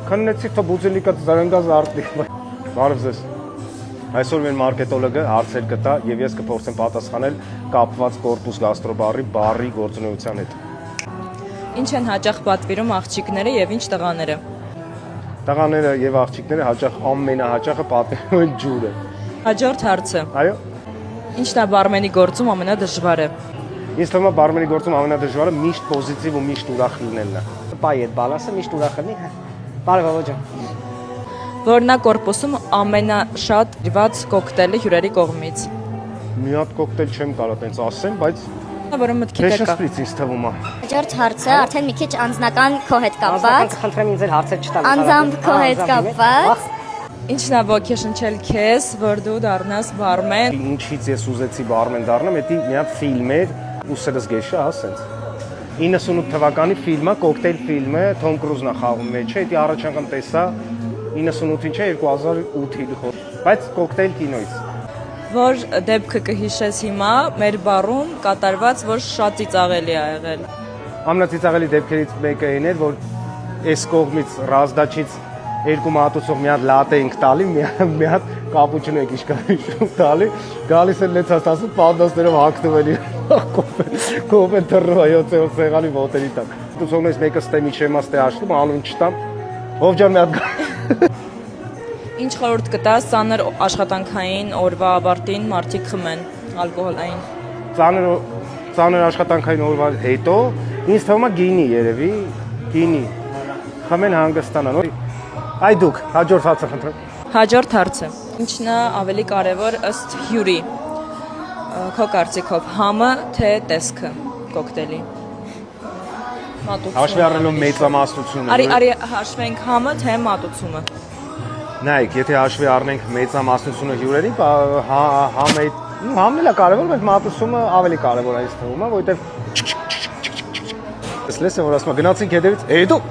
Քննեցի թո բուծելիկա զարանգազ արտի։ Բարև ձեզ։ Այսօր մեր մարքետոլոգը հարցեր կտա եւ ես կփորձեմ պատասխանել կապված կորպուս գաստրոբարի բարի գործունեության հետ։ Ինչ են հաճախ պատվիրում աղջիկները եւ ինչ տղաները։ Տղաները եւ աղջիկները հաճախ ամենահաճախը պատվիրում են ջուրը։ Հաջորդ հարցը։ Այո։ Ինչն է բարմենի գործում ամենադժվարը։ Ինձ թվում է բարմենի գործում ամենադժվարը միշտ պոզիտիվ ու միշտ ուրախ լինելն է։ Բայ այդ բալանսը միշտ ուրախ լինի։ Բարև ողջույն։ Որն է կորպուսում ամենաշատ դրված կոկտեյլը հյուրերի կողմից։ Մի հատ կոկտեյլ չեմ կարող տենց ասեմ, բայց Որը մտքիդ է կա։ Fresh ինձ թվում է։ Հաջորդ հարցը արդեն մի քիչ անձնական քո հետ կապված։ Խնդրեմ ինձ էլ հարցեր չտալ։ Անձամբ քո հետ կապված։ Ինչն է ոգեշնչել քեզ, որ դու դառնաս բարմեն։ Ինչից ես ուզեցի բարմեն դառնամ, դա մի հատ ֆիլմ էր, ուսերս գեշա, հա, սենց։ 98 թվականի ֆիլմ է, կոկտեյլ ֆիլմ է, Թոմ Կրուզն է խաղում մեջը, դա առաջ անգամ տեսա 98-ին չէ, 2008-ին, բայց կոկտեյլ կինոից։ Որ դեպքը կհիշես հիմա մեր բարում կատարված, որ շատ ծիծաղելի ա եղել։ Ամենածիծաղելի դեպքերից մեկը այն էր, որ այս կողմից Ռազդաչից երկու մատուցող մի հատ լատե ենք տալի, մի հատ կապուչինո եք իշքարիշում տալի, գալիս են լեցած ասում, պանդասներով հագնում են կոպեն թռնում է 7-րդ սեղանի ոտերի տակ։ Դուսողներից մեկը ստեմի չեմ աստե աշտում, անուն չտամ, ով ջան մի հատ Ինչ խորհուրդ կտաս ծանր աշխատանքային օրվա ավարտին մարդիկ խմեն ալկոհոլային։ ծանր աշխատանքային օրվա հետո ինձ թվում է գինի երևի, գինի, խմեն հանգստանան։ Այ դուք, հաջորդ հարցը խնդրեմ։ Հաջորդ հարցը. Ինչն է ավելի կարևոր ըստ հյուրի։ Քո կարծիքով համը թե տեսքը կոկտեյլի։ Հաշվի առնելով մեծամասնությունը։ Արի հաշվենք համը թե մատուցումը։ Նայեք, եթե հաշվի առնենք մեծամասնությունը հյուրերի, համն էլ է կարևոր, բայց մատուցումը ավելի կարևոր է ինձ թվում է, որովհետև Ես լսեմ, որ ասում է գնացինք հետևից, դու